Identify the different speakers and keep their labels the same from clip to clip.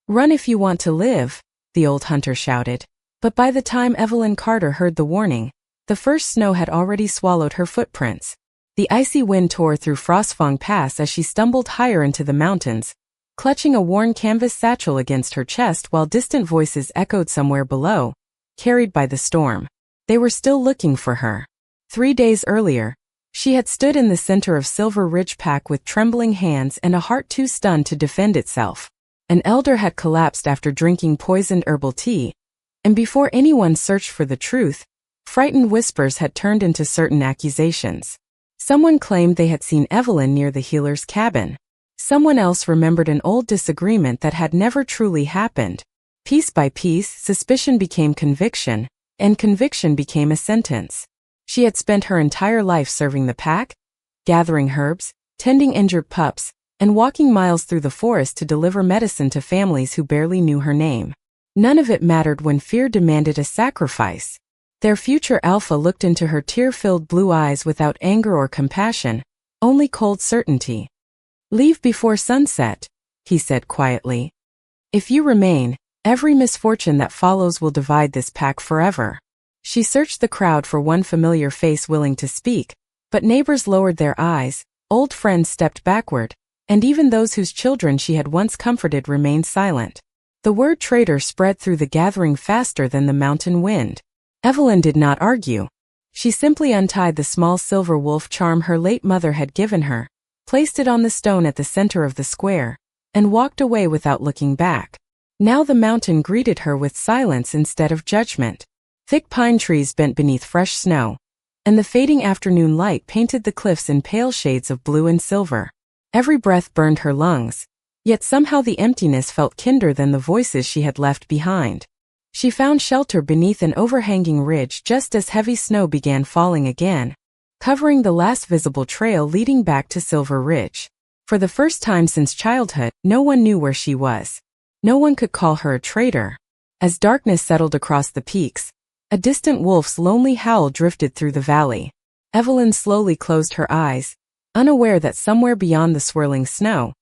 Speaker 1: "Run if you want to live," the old hunter shouted. But by the time Evelyn Carter heard the warning, the first snow had already swallowed her footprints. The icy wind tore through Frostfang Pass as she stumbled higher into the mountains, clutching a worn canvas satchel against her chest while distant voices echoed somewhere below, carried by the storm. They were still looking for her. 3 days earlier, she had stood in the center of Silver Ridge Pack with trembling hands and a heart too stunned to defend itself. An elder had collapsed after drinking poisoned herbal tea, and before anyone searched for the truth, frightened whispers had turned into certain accusations. Someone claimed they had seen Evelyn near the healer's cabin. Someone else remembered an old disagreement that had never truly happened. Piece by piece, suspicion became conviction, and conviction became a sentence. She had spent her entire life serving the pack, gathering herbs, tending injured pups, and walking miles through the forest to deliver medicine to families who barely knew her name. None of it mattered when fear demanded a sacrifice. Their future alpha looked into her tear-filled blue eyes without anger or compassion, only cold certainty. "Leave before sunset," he said quietly. "If you remain, every misfortune that follows will divide this pack forever." She searched the crowd for one familiar face willing to speak, but neighbors lowered their eyes, old friends stepped backward, and even those whose children she had once comforted remained silent. The word traitor spread through the gathering faster than the mountain wind. Evelyn did not argue. She simply untied the small silver wolf charm her late mother had given her, placed it on the stone at the center of the square, and walked away without looking back. Now the mountain greeted her with silence instead of judgment. Thick pine trees bent beneath fresh snow, and the fading afternoon light painted the cliffs in pale shades of blue and silver. Every breath burned her lungs, yet somehow the emptiness felt kinder than the voices she had left behind. She found shelter beneath an overhanging ridge just as heavy snow began falling again, covering the last visible trail leading back to Silver Ridge. For the first time since childhood, no one knew where she was. No one could call her a traitor. As darkness settled across the peaks, a distant wolf's lonely howl drifted through the valley. Evelyn slowly closed her eyes, unaware that somewhere beyond the swirling snow,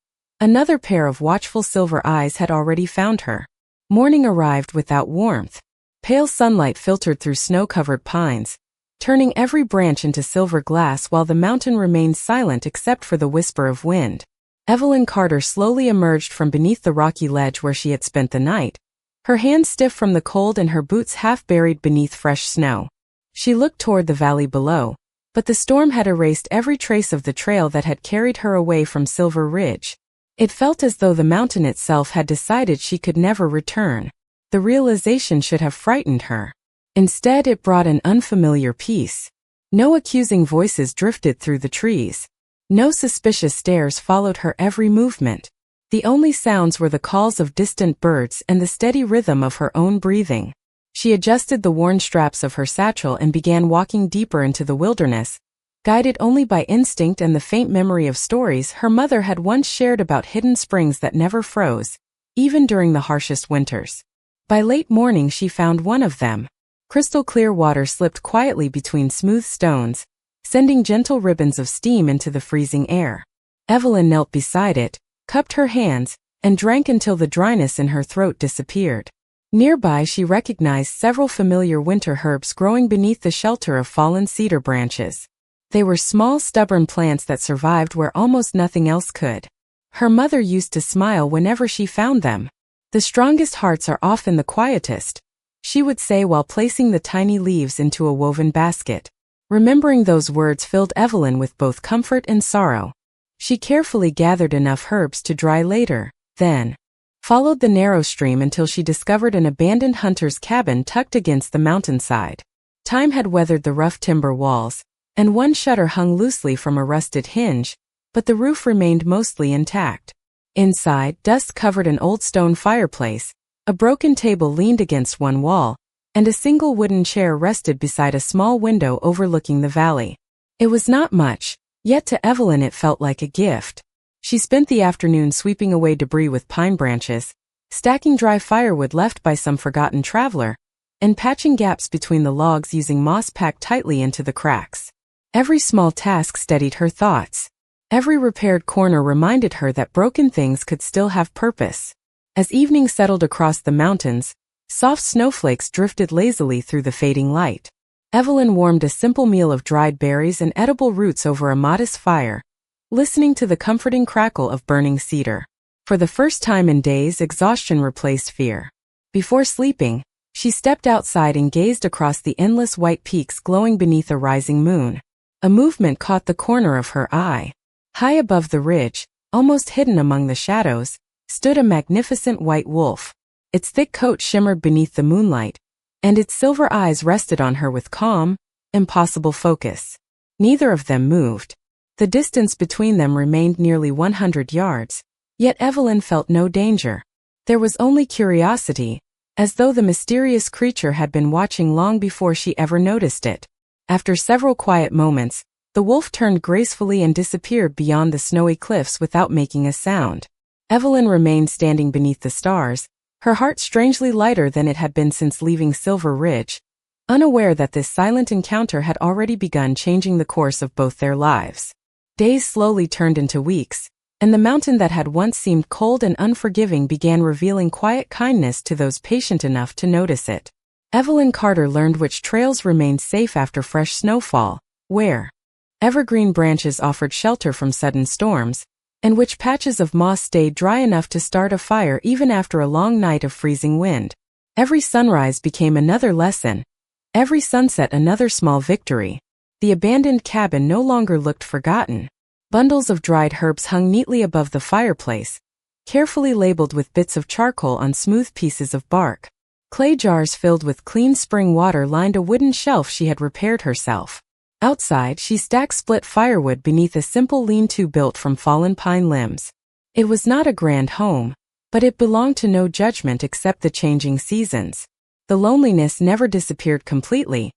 Speaker 1: another pair of watchful silver eyes had already found her. Morning arrived without warmth. Pale sunlight filtered through snow-covered pines, turning every branch into silver glass while the mountain remained silent except for the whisper of wind. Evelyn Carter slowly emerged from beneath the rocky ledge where she had spent the night, her hands stiff from the cold and her boots half buried beneath fresh snow. She looked toward the valley below, but the storm had erased every trace of the trail that had carried her away from Silver Ridge. It felt as though the mountain itself had decided she could never return. The realization should have frightened her. Instead, it brought an unfamiliar peace. No accusing voices drifted through the trees. No suspicious stares followed her every movement. The only sounds were the calls of distant birds and the steady rhythm of her own breathing. She adjusted the worn straps of her satchel and began walking deeper into the wilderness, guided only by instinct and the faint memory of stories her mother had once shared about hidden springs that never froze, even during the harshest winters. By late morning she found one of them. Crystal clear water slipped quietly between smooth stones, sending gentle ribbons of steam into the freezing air. Evelyn knelt beside it, cupped her hands, and drank until the dryness in her throat disappeared. Nearby she recognized several familiar winter herbs growing beneath the shelter of fallen cedar branches. They were small, stubborn plants that survived where almost nothing else could. Her mother used to smile whenever she found them. "The strongest hearts are often the quietest," she would say while placing the tiny leaves into a woven basket. Remembering those words filled Evelyn with both comfort and sorrow. She carefully gathered enough herbs to dry later, then followed the narrow stream until she discovered an abandoned hunter's cabin tucked against the mountainside. Time had weathered the rough timber walls, and one shutter hung loosely from a rusted hinge, but the roof remained mostly intact. Inside, dust covered an old stone fireplace, a broken table leaned against one wall, and a single wooden chair rested beside a small window overlooking the valley. It was not much, yet to Evelyn it felt like a gift. She spent the afternoon sweeping away debris with pine branches, stacking dry firewood left by some forgotten traveler, and patching gaps between the logs using moss packed tightly into the cracks. Every small task steadied her thoughts. Every repaired corner reminded her that broken things could still have purpose. As evening settled across the mountains, soft snowflakes drifted lazily through the fading light. Evelyn warmed a simple meal of dried berries and edible roots over a modest fire, listening to the comforting crackle of burning cedar. For the first time in days, exhaustion replaced fear. Before sleeping, she stepped outside and gazed across the endless white peaks glowing beneath a rising moon. A movement caught the corner of her eye. High above the ridge, almost hidden among the shadows, stood a magnificent white wolf. Its thick coat shimmered beneath the moonlight, and its silver eyes rested on her with calm, impossible focus. Neither of them moved. The distance between them remained nearly 100 yards, yet Evelyn felt no danger. There was only curiosity, as though the mysterious creature had been watching long before she ever noticed it. After several quiet moments, the wolf turned gracefully and disappeared beyond the snowy cliffs without making a sound. Evelyn remained standing beneath the stars, her heart strangely lighter than it had been since leaving Silver Ridge, unaware that this silent encounter had already begun changing the course of both their lives. Days slowly turned into weeks, and the mountain that had once seemed cold and unforgiving began revealing quiet kindness to those patient enough to notice it. Evelyn Carter learned which trails remained safe after fresh snowfall, where evergreen branches offered shelter from sudden storms, and which patches of moss stayed dry enough to start a fire even after a long night of freezing wind. Every sunrise became another lesson, every sunset another small victory. The abandoned cabin no longer looked forgotten. Bundles of dried herbs hung neatly above the fireplace, carefully labeled with bits of charcoal on smooth pieces of bark. Clay jars filled with clean spring water lined a wooden shelf she had repaired herself. Outside, she stacked split firewood beneath a simple lean-to built from fallen pine limbs. It was not a grand home, but it belonged to no judgment except the changing seasons. The loneliness never disappeared completely,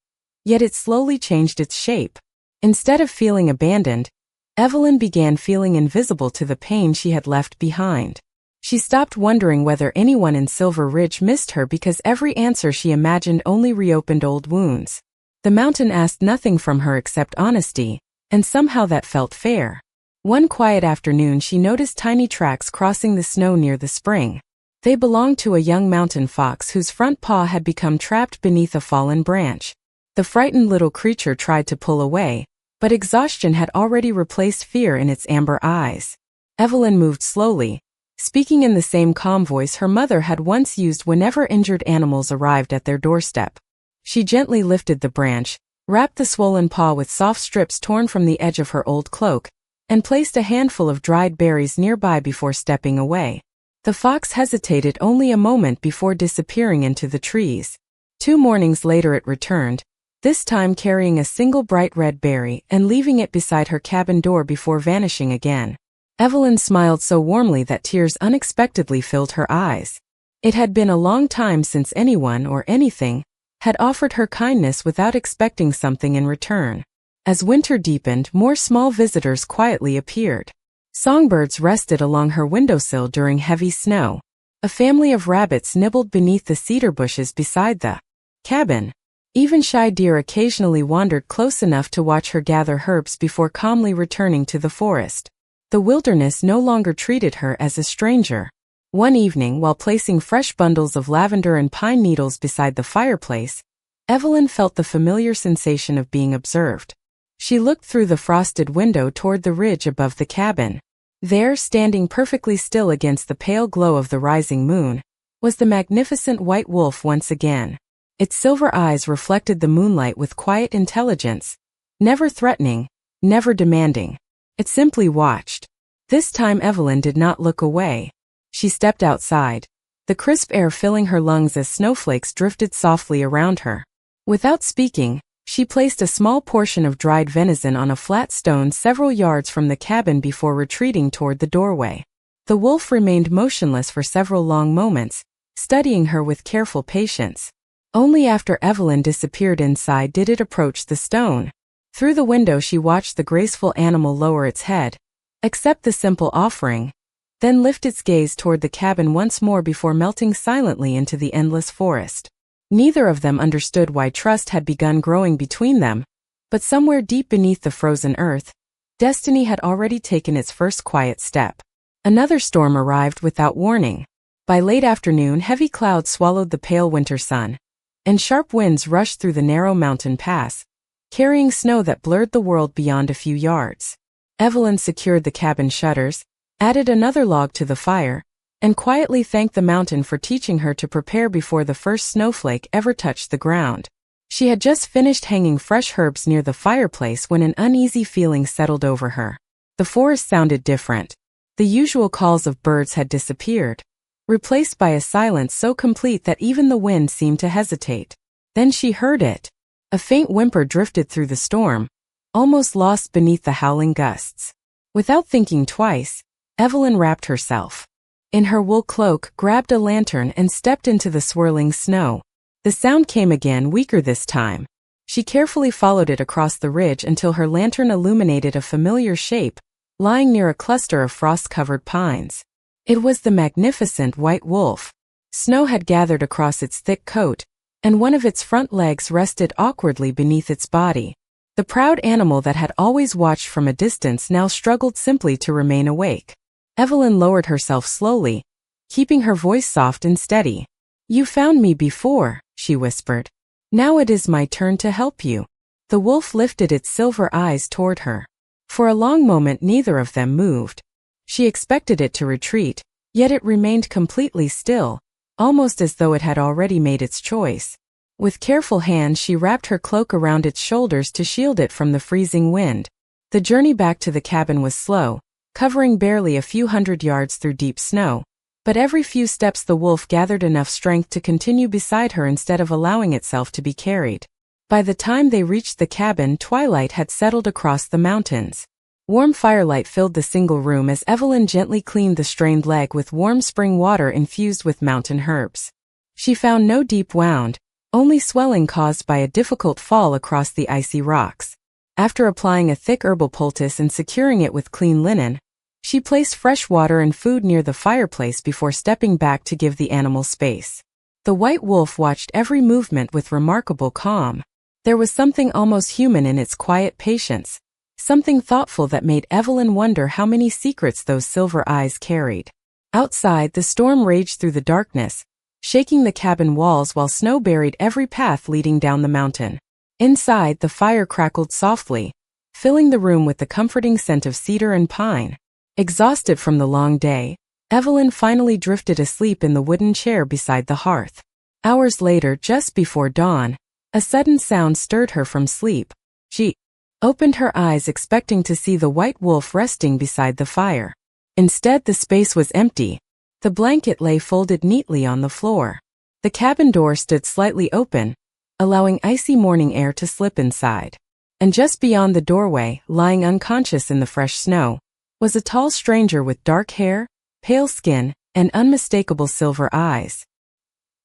Speaker 1: yet it slowly changed its shape. Instead of feeling abandoned, Evelyn began feeling invisible to the pain she had left behind. She stopped wondering whether anyone in Silver Ridge missed her because every answer she imagined only reopened old wounds. The mountain asked nothing from her except honesty, and somehow that felt fair. One quiet afternoon she noticed tiny tracks crossing the snow near the spring. They belonged to a young mountain fox whose front paw had become trapped beneath a fallen branch. The frightened little creature tried to pull away, but exhaustion had already replaced fear in its amber eyes. Evelyn moved slowly, speaking in the same calm voice her mother had once used whenever injured animals arrived at their doorstep. She gently lifted the branch, wrapped the swollen paw with soft strips torn from the edge of her old cloak, and placed a handful of dried berries nearby before stepping away. The fox hesitated only a moment before disappearing into the trees. 2 mornings later it returned, this time carrying a single bright red berry and leaving it beside her cabin door before vanishing again. Evelyn smiled so warmly that tears unexpectedly filled her eyes. It had been a long time since anyone or anything had offered her kindness without expecting something in return. As winter deepened, more small visitors quietly appeared. Songbirds rested along her windowsill during heavy snow. A family of rabbits nibbled beneath the cedar bushes beside the cabin. Even shy deer occasionally wandered close enough to watch her gather herbs before calmly returning to the forest. The wilderness no longer treated her as a stranger. One evening, while placing fresh bundles of lavender and pine needles beside the fireplace, Evelyn felt the familiar sensation of being observed. She looked through the frosted window toward the ridge above the cabin. There, standing perfectly still against the pale glow of the rising moon, was the magnificent white wolf once again. Its silver eyes reflected the moonlight with quiet intelligence, never threatening, never demanding. It simply watched. This time Evelyn did not look away. She stepped outside, the crisp air filling her lungs as snowflakes drifted softly around her. Without speaking, she placed a small portion of dried venison on a flat stone several yards from the cabin before retreating toward the doorway. The wolf remained motionless for several long moments, studying her with careful patience. Only after Evelyn disappeared inside did it approach the stone. Through the window she watched the graceful animal lower its head, accept the simple offering, then lift its gaze toward the cabin once more before melting silently into the endless forest. Neither of them understood why trust had begun growing between them, but somewhere deep beneath the frozen earth, destiny had already taken its first quiet step. Another storm arrived without warning. By late afternoon, heavy clouds swallowed the pale winter sun, and sharp winds rushed through the narrow mountain pass, carrying snow that blurred the world beyond a few yards. Evelyn secured the cabin shutters, added another log to the fire, and quietly thanked the mountain for teaching her to prepare before the first snowflake ever touched the ground. She had just finished hanging fresh herbs near the fireplace when an uneasy feeling settled over her. The forest sounded different. The usual calls of birds had disappeared, replaced by a silence so complete that even the wind seemed to hesitate. Then she heard it. A faint whimper drifted through the storm, almost lost beneath the howling gusts. Without thinking twice, Evelyn wrapped herself in her wool cloak, grabbed a lantern, and stepped into the swirling snow. The sound came again, weaker this time. She carefully followed it across the ridge until her lantern illuminated a familiar shape, lying near a cluster of frost-covered pines. It was the magnificent white wolf. Snow had gathered across its thick coat, and one of its front legs rested awkwardly beneath its body. The proud animal that had always watched from a distance now struggled simply to remain awake. Evelyn lowered herself slowly, keeping her voice soft and steady. "You found me before," she whispered. "Now it is my turn to help you." The wolf lifted its silver eyes toward her. For a long moment neither of them moved. She expected it to retreat, yet it remained completely still, almost as though it had already made its choice. With careful hands she wrapped her cloak around its shoulders to shield it from the freezing wind. The journey back to the cabin was slow, covering barely a few hundred yards through deep snow, but every few steps the wolf gathered enough strength to continue beside her instead of allowing itself to be carried. By the time they reached the cabin, twilight had settled across the mountains. Warm firelight filled the single room as Evelyn gently cleaned the strained leg with warm spring water infused with mountain herbs. She found no deep wound, only swelling caused by a difficult fall across the icy rocks. After applying a thick herbal poultice and securing it with clean linen, she placed fresh water and food near the fireplace before stepping back to give the animal space. The white wolf watched every movement with remarkable calm. There was something almost human in its quiet patience, something thoughtful that made Evelyn wonder how many secrets those silver eyes carried. Outside, the storm raged through the darkness, shaking the cabin walls while snow buried every path leading down the mountain. Inside, the fire crackled softly, filling the room with the comforting scent of cedar and pine. Exhausted from the long day, Evelyn finally drifted asleep in the wooden chair beside the hearth. Hours later, just before dawn, a sudden sound stirred her from sleep. She opened her eyes expecting to see the white wolf resting beside the fire. Instead, the space was empty. The blanket lay folded neatly on the floor. The cabin door stood slightly open, allowing icy morning air to slip inside. And just beyond the doorway, lying unconscious in the fresh snow, was a tall stranger with dark hair, pale skin, and unmistakable silver eyes.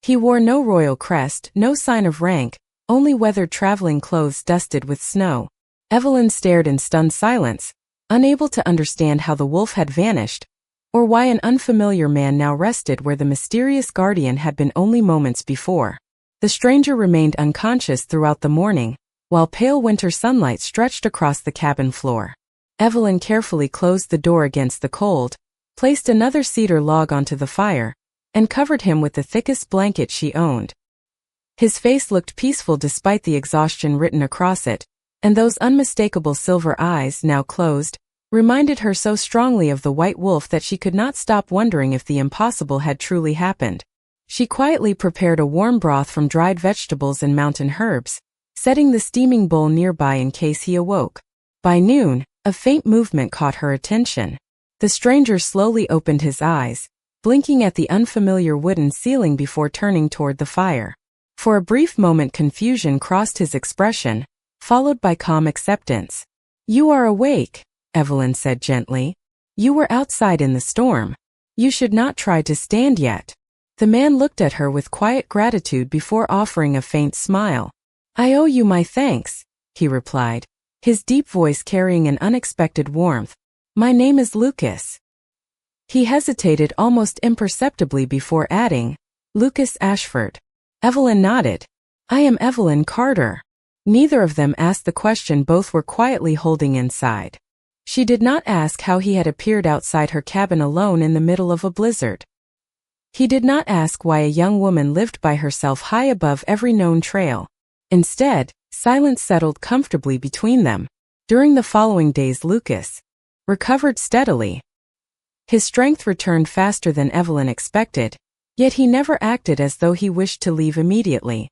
Speaker 1: He wore no royal crest, no sign of rank, only weathered traveling clothes dusted with snow. Evelyn stared in stunned silence, unable to understand how the wolf had vanished, or why an unfamiliar man now rested where the mysterious guardian had been only moments before. The stranger remained unconscious throughout the morning, while pale winter sunlight stretched across the cabin floor. Evelyn carefully closed the door against the cold, placed another cedar log onto the fire, and covered him with the thickest blanket she owned. His face looked peaceful despite the exhaustion written across it, and those unmistakable silver eyes, now closed, reminded her so strongly of the white wolf that she could not stop wondering if the impossible had truly happened. She quietly prepared a warm broth from dried vegetables and mountain herbs, setting the steaming bowl nearby in case he awoke. By noon, a faint movement caught her attention. The stranger slowly opened his eyes, blinking at the unfamiliar wooden ceiling before turning toward the fire. For a brief moment confusion crossed his expression, followed by calm acceptance. "You are awake," Evelyn said gently. "You were outside in the storm. You should not try to stand yet." The man looked at her with quiet gratitude before offering a faint smile. "I owe you my thanks," he replied, his deep voice carrying an unexpected warmth. "My name is Lucas." He hesitated almost imperceptibly before adding, "Lucas Ashford." Evelyn nodded. "I am Evelyn Carter." Neither of them asked the question both were quietly holding inside. She did not ask how he had appeared outside her cabin alone in the middle of a blizzard. He did not ask why a young woman lived by herself high above every known trail. Instead, silence settled comfortably between them. During the following days, Lucas recovered steadily. His strength returned faster than Evelyn expected, yet he never acted as though he wished to leave immediately.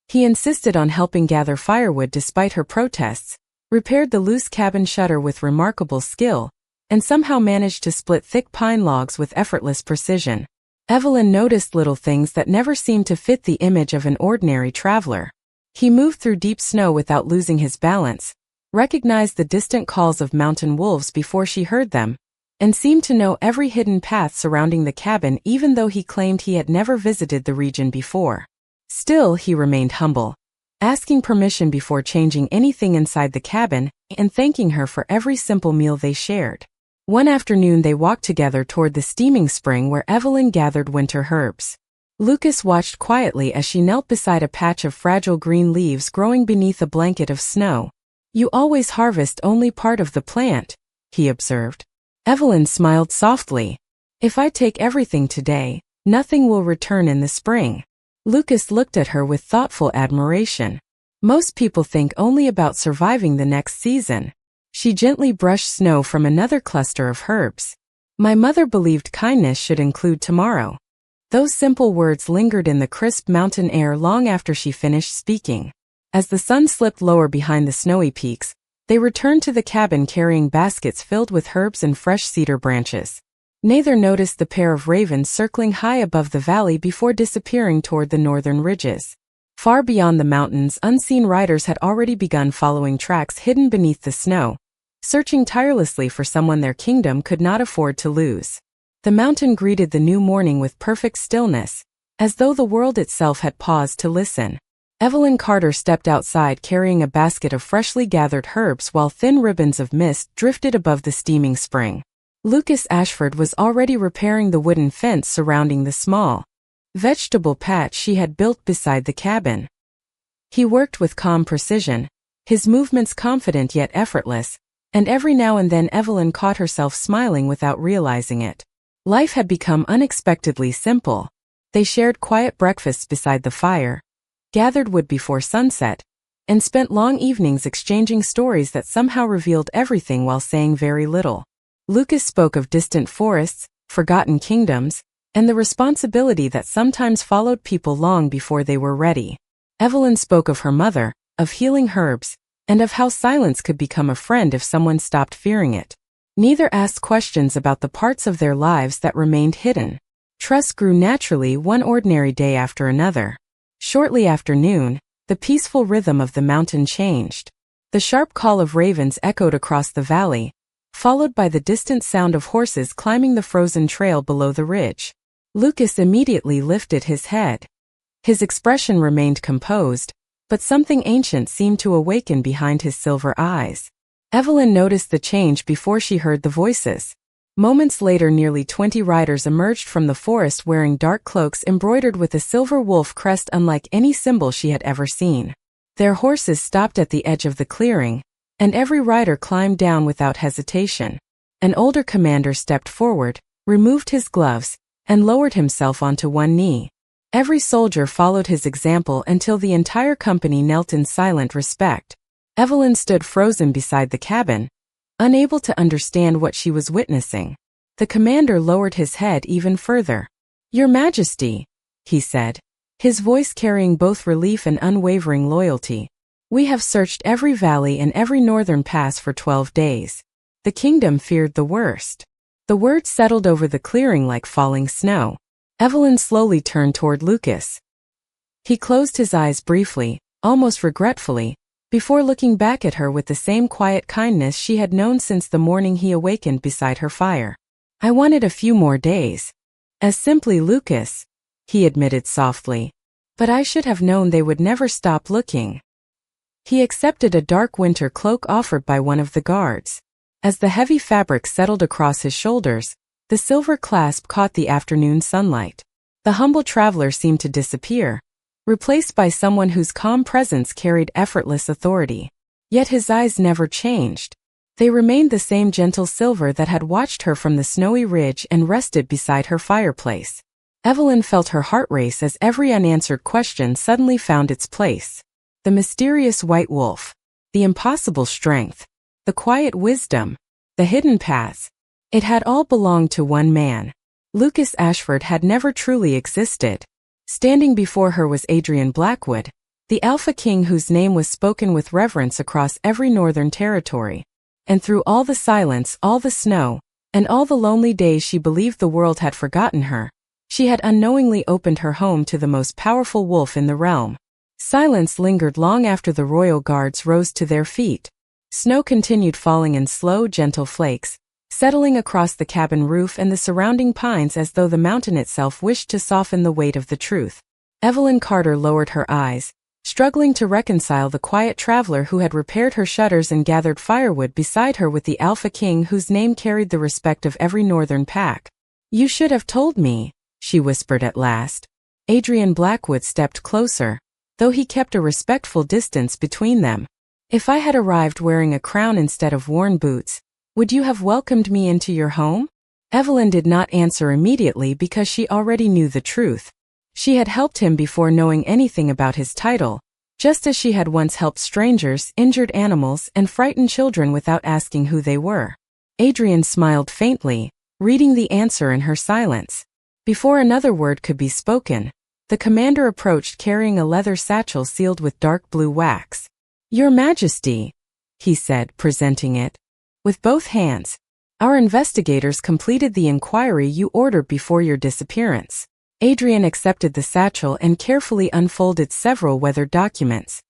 Speaker 1: He insisted on helping gather firewood despite her protests, repaired the loose cabin shutter with remarkable skill, and somehow managed to split thick pine logs with effortless precision. Evelyn noticed little things that never seemed to fit the image of an ordinary traveler. He moved through deep snow without losing his balance, recognized the distant calls of mountain wolves before she heard them, and seemed to know every hidden path surrounding the cabin even though he claimed he had never visited the region before. Still, he remained humble, asking permission before changing anything inside the cabin and thanking her for every simple meal they shared. One afternoon they walked together toward the steaming spring where Evelyn gathered winter herbs. Lucas watched quietly as she knelt beside a patch of fragile green leaves growing beneath a blanket of snow. "You always harvest only part of the plant," he observed. Evelyn smiled softly. "If I take everything today, nothing will return in the spring." Lucas looked at her with thoughtful admiration. "Most people think only about surviving the next season." She gently brushed snow from another cluster of herbs. "My mother believed kindness should include tomorrow." Those simple words lingered in the crisp mountain air long after she finished speaking. As the sun slipped lower behind the snowy peaks, they returned to the cabin carrying baskets filled with herbs and fresh cedar branches. Neither noticed the pair of ravens circling high above the valley before disappearing toward the northern ridges. Far beyond the mountains, unseen riders had already begun following tracks hidden beneath the snow, searching tirelessly for someone their kingdom could not afford to lose. The mountain greeted the new morning with perfect stillness, as though the world itself had paused to listen. Evelyn Carter stepped outside carrying a basket of freshly gathered herbs while thin ribbons of mist drifted above the steaming spring. Lucas Ashford was already repairing the wooden fence surrounding the small vegetable patch she had built beside the cabin. He worked with calm precision, his movements confident yet effortless, and every now and then Evelyn caught herself smiling without realizing it. Life had become unexpectedly simple. They shared quiet breakfasts beside the fire, gathered wood before sunset, and spent long evenings exchanging stories that somehow revealed everything while saying very little. Lucas spoke of distant forests, forgotten kingdoms, and the responsibility that sometimes followed people long before they were ready. Evelyn spoke of her mother, of healing herbs, and of how silence could become a friend if someone stopped fearing it. Neither asked questions about the parts of their lives that remained hidden. Trust grew naturally one ordinary day after another. Shortly after noon, the peaceful rhythm of the mountain changed. The sharp call of ravens echoed across the valley, followed by the distant sound of horses climbing the frozen trail below the ridge. Lucas immediately lifted his head. His expression remained composed, but something ancient seemed to awaken behind his silver eyes. Evelyn noticed the change before she heard the voices. Moments later, nearly 20 riders emerged from the forest wearing dark cloaks embroidered with a silver wolf crest unlike any symbol she had ever seen. Their horses stopped at the edge of the clearing, and every rider climbed down without hesitation. An older commander stepped forward, removed his gloves, and lowered himself onto one knee. Every soldier followed his example until the entire company knelt in silent respect. Evelyn stood frozen beside the cabin, unable to understand what she was witnessing. The commander lowered his head even further. "Your Majesty," he said, his voice carrying both relief and unwavering loyalty. "We have searched every valley and every northern pass for 12 days. The kingdom feared the worst." The words settled over the clearing like falling snow. Evelyn slowly turned toward Lucas. He closed his eyes briefly, almost regretfully, before looking back at her with the same quiet kindness she had known since the morning he awakened beside her fire. "I wanted a few more days." "As simply, Lucas," he admitted softly. "But I should have known they would never stop looking." He accepted a dark winter cloak offered by one of the guards. As the heavy fabric settled across his shoulders, the silver clasp caught the afternoon sunlight. The humble traveler seemed to disappear, replaced by someone whose calm presence carried effortless authority. Yet his eyes never changed. They remained the same gentle silver that had watched her from the snowy ridge and rested beside her fireplace. Evelyn felt her heart race as every unanswered question suddenly found its place. The mysterious white wolf, the impossible strength, the quiet wisdom, the hidden paths. It had all belonged to one man. Lucas Ashford had never truly existed. Standing before her was Adrian Blackwood, the Alpha King whose name was spoken with reverence across every northern territory. And through all the silence, all the snow, and all the lonely days she believed the world had forgotten her, she had unknowingly opened her home to the most powerful wolf in the realm. Silence lingered long after the royal guards rose to their feet. Snow continued falling in slow, gentle flakes, settling across the cabin roof and the surrounding pines as though the mountain itself wished to soften the weight of the truth. Evelyn Carter lowered her eyes, struggling to reconcile the quiet traveler who had repaired her shutters and gathered firewood beside her with the Alpha King whose name carried the respect of every northern pack. "You should have told me," she whispered at last. Adrian Blackwood stepped closer, though he kept a respectful distance between them. "If I had arrived wearing a crown instead of worn boots, would you have welcomed me into your home?" Evelyn did not answer immediately because she already knew the truth. She had helped him before knowing anything about his title, just as she had once helped strangers, injured animals, and frightened children without asking who they were. Adrian smiled faintly, reading the answer in her silence. Before another word could be spoken, the commander approached carrying a leather satchel sealed with dark blue wax. "Your Majesty," he said, presenting it. "With both hands, our investigators completed the inquiry you ordered before your disappearance." Adrian accepted the satchel and carefully unfolded several weathered documents.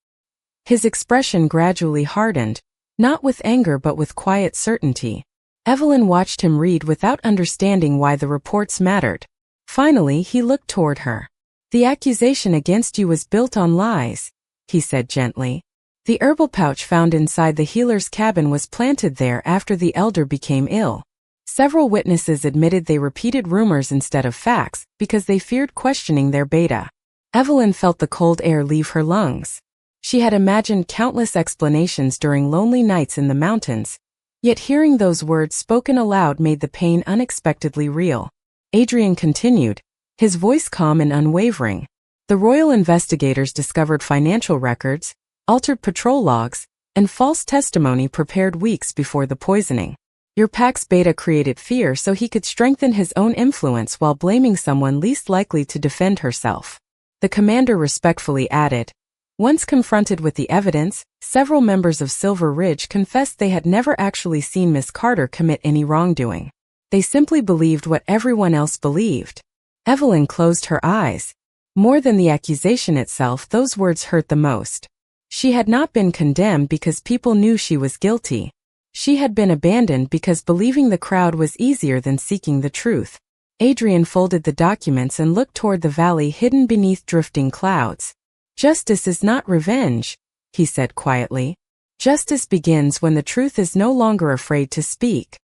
Speaker 1: His expression gradually hardened, not with anger but with quiet certainty. Evelyn watched him read without understanding why the reports mattered. Finally, he looked toward her. "The accusation against you was built on lies," he said gently. "The herbal pouch found inside the healer's cabin was planted there after the elder became ill. Several witnesses admitted they repeated rumors instead of facts because they feared questioning their beta." Evelyn felt the cold air leave her lungs. She had imagined countless explanations during lonely nights in the mountains, yet hearing those words spoken aloud made the pain unexpectedly real. Adrian continued, his voice calm and unwavering. "The royal investigators discovered financial records, altered patrol logs, and false testimony prepared weeks before the poisoning. Your pack's beta created fear so he could strengthen his own influence while blaming someone least likely to defend herself." The commander respectfully added, "Once confronted with the evidence, several members of Silver Ridge confessed they had never actually seen Miss Carter commit any wrongdoing. They simply believed what everyone else believed." Evelyn closed her eyes. More than the accusation itself, those words hurt the most. She had not been condemned because people knew she was guilty. She had been abandoned because believing the crowd was easier than seeking the truth. Adrian folded the documents and looked toward the valley hidden beneath drifting clouds. "Justice is not revenge," he said quietly. "Justice begins when the truth is no longer afraid to speak."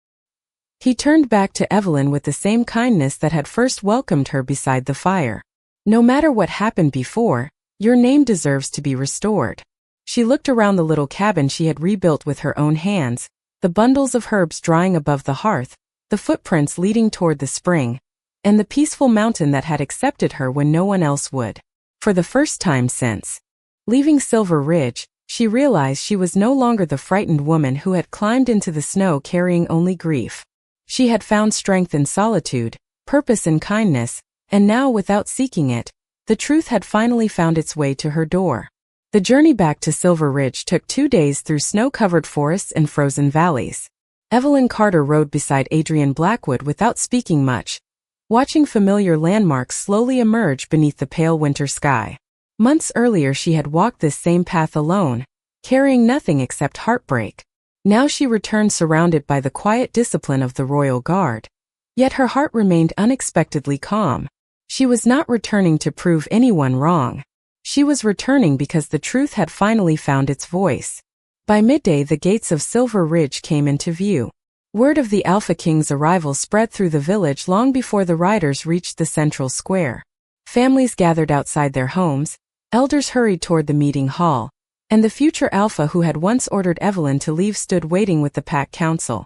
Speaker 1: He turned back to Evelyn with the same kindness that had first welcomed her beside the fire. "No matter what happened before, your name deserves to be restored." She looked around the little cabin she had rebuilt with her own hands, the bundles of herbs drying above the hearth, the footprints leading toward the spring, and the peaceful mountain that had accepted her when no one else would. For the first time since leaving Silver Ridge, she realized she was no longer the frightened woman who had climbed into the snow carrying only grief. She had found strength in solitude, purpose in kindness, and now, without seeking it, the truth had finally found its way to her door. The journey back to Silver Ridge took 2 days through snow-covered forests and frozen valleys. Evelyn Carter rode beside Adrian Blackwood without speaking much, watching familiar landmarks slowly emerge beneath the pale winter sky. Months earlier she had walked this same path alone, carrying nothing except heartbreak. Now she returned surrounded by the quiet discipline of the Royal Guard. Yet her heart remained unexpectedly calm. She was not returning to prove anyone wrong. She was returning because the truth had finally found its voice. By midday the gates of Silver Ridge came into view. Word of the Alpha King's arrival spread through the village long before the riders reached the central square. Families gathered outside their homes, elders hurried toward the meeting hall, and the future Alpha who had once ordered Evelyn to leave stood waiting with the pack council.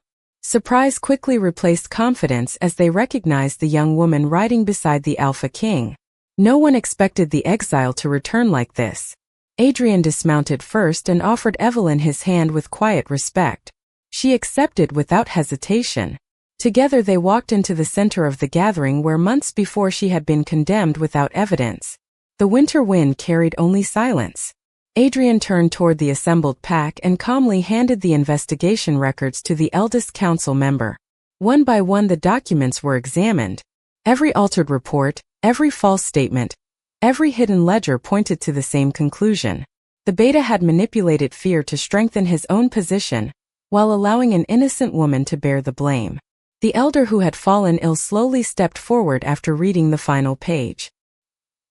Speaker 1: Surprise quickly replaced confidence as they recognized the young woman riding beside the Alpha King. No one expected the exile to return like this. Adrian dismounted first and offered Evelyn his hand with quiet respect. She accepted without hesitation. Together they walked into the center of the gathering where months before she had been condemned without evidence. The winter wind carried only silence. Adrian turned toward the assembled pack and calmly handed the investigation records to the eldest council member. One by one the documents were examined. Every altered report, every false statement, every hidden ledger pointed to the same conclusion. The beta had manipulated fear to strengthen his own position, while allowing an innocent woman to bear the blame. The elder who had fallen ill slowly stepped forward after reading the final page.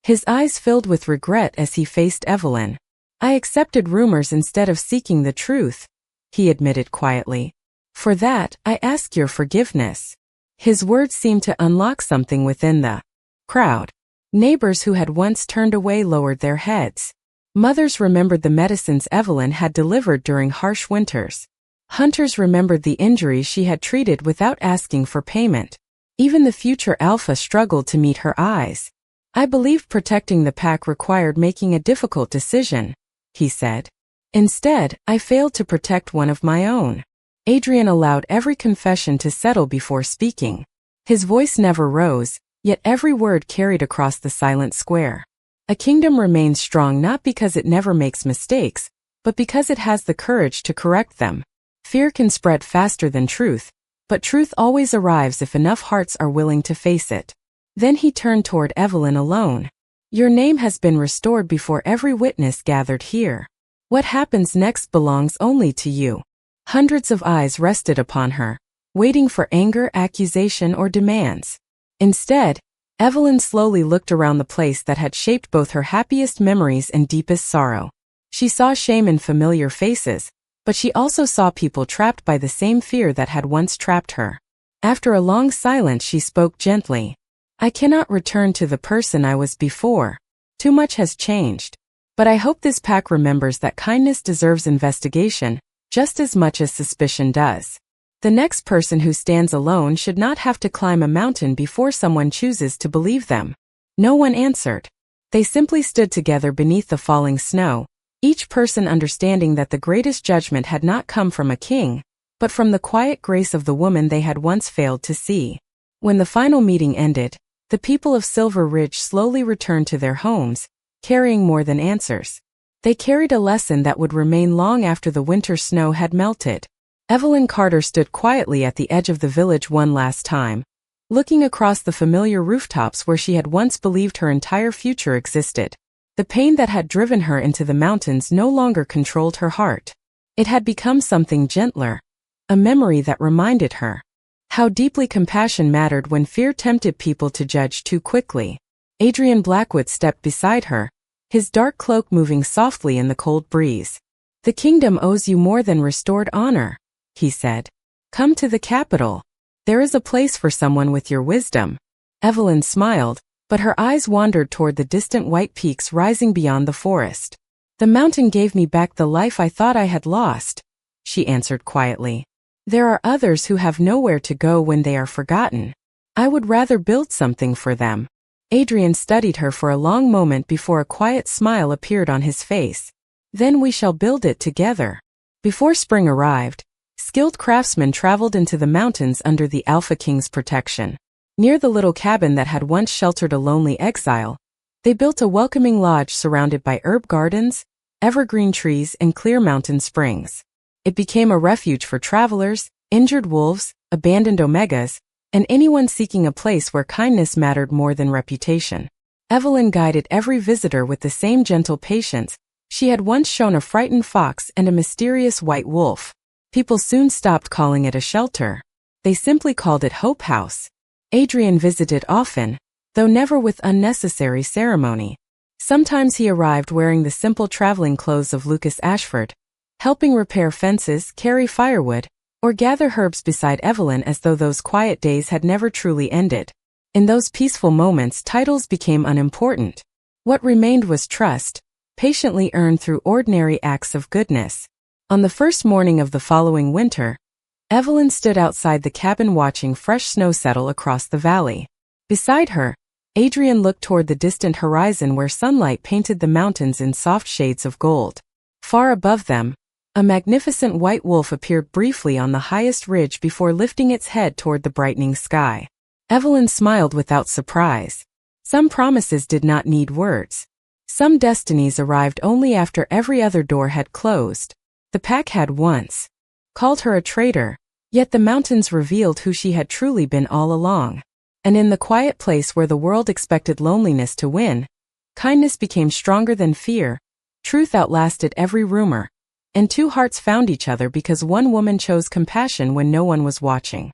Speaker 1: His eyes filled with regret as he faced Evelyn. "I accepted rumors instead of seeking the truth," he admitted quietly. "For that, I ask your forgiveness." His words seemed to unlock something within the crowd. Neighbors who had once turned away lowered their heads. Mothers remembered the medicines Evelyn had delivered during harsh winters. Hunters remembered the injuries she had treated without asking for payment. Even the future Alpha struggled to meet her eyes. "I believed protecting the pack required making a difficult decision," he said. "Instead, I failed to protect one of my own." Adrian allowed every confession to settle before speaking. His voice never rose, yet every word carried across the silent square. A kingdom remains strong not because it never makes mistakes, but because it has the courage to correct them. Fear can spread faster than truth, but truth always arrives if enough hearts are willing to face it. Then he turned toward Evelyn alone. "Your name has been restored before every witness gathered here. What happens next belongs only to you." Hundreds of eyes rested upon her, waiting for anger, accusation, or demands. Instead, Evelyn slowly looked around the place that had shaped both her happiest memories and deepest sorrow. She saw shame in familiar faces, but she also saw people trapped by the same fear that had once trapped her. After a long silence she spoke gently. "I cannot return to the person I was before. Too much has changed. But I hope this pack remembers that kindness deserves investigation, just as much as suspicion does. The next person who stands alone should not have to climb a mountain before someone chooses to believe them." No one answered. They simply stood together beneath the falling snow, each person understanding that the greatest judgment had not come from a king, but from the quiet grace of the woman they had once failed to see. When the final meeting ended, the people of Silver Ridge slowly returned to their homes, carrying more than answers. They carried a lesson that would remain long after the winter snow had melted. Evelyn Carter stood quietly at the edge of the village one last time, looking across the familiar rooftops where she had once believed her entire future existed. The pain that had driven her into the mountains no longer controlled her heart. It had become something gentler, a memory that reminded her how deeply compassion mattered when fear tempted people to judge too quickly. Adrian Blackwood stepped beside her, his dark cloak moving softly in the cold breeze. "The kingdom owes you more than restored honor," he said. "Come to the capital. There is a place for someone with your wisdom." Evelyn smiled, but her eyes wandered toward the distant white peaks rising beyond the forest. "The mountain gave me back the life I thought I had lost," she answered quietly. "There are others who have nowhere to go when they are forgotten. I would rather build something for them." Adrian studied her for a long moment before a quiet smile appeared on his face. "Then we shall build it together." Before spring arrived, skilled craftsmen traveled into the mountains under the Alpha King's protection. Near the little cabin that had once sheltered a lonely exile, they built a welcoming lodge surrounded by herb gardens, evergreen trees, and clear mountain springs. It became a refuge for travelers, injured wolves, abandoned omegas, and anyone seeking a place where kindness mattered more than reputation. Evelyn guided every visitor with the same gentle patience she had once shown a frightened fox and a mysterious white wolf. People soon stopped calling it a shelter. They simply called it Hope House. Adrian visited often, though never with unnecessary ceremony. Sometimes he arrived wearing the simple traveling clothes of Lucas Ashford, helping repair fences, carry firewood, or gather herbs beside Evelyn as though those quiet days had never truly ended. In those peaceful moments, titles became unimportant. What remained was trust, patiently earned through ordinary acts of goodness. On the first morning of the following winter, Evelyn stood outside the cabin watching fresh snow settle across the valley. Beside her, Adrian looked toward the distant horizon where sunlight painted the mountains in soft shades of gold. Far above them, a magnificent white wolf appeared briefly on the highest ridge before lifting its head toward the brightening sky. Evelyn smiled without surprise. Some promises did not need words. Some destinies arrived only after every other door had closed. The pack had once called her a traitor, yet the mountains revealed who she had truly been all along. And in the quiet place where the world expected loneliness to win, kindness became stronger than fear, truth outlasted every rumor, and two hearts found each other because one woman chose compassion when no one was watching.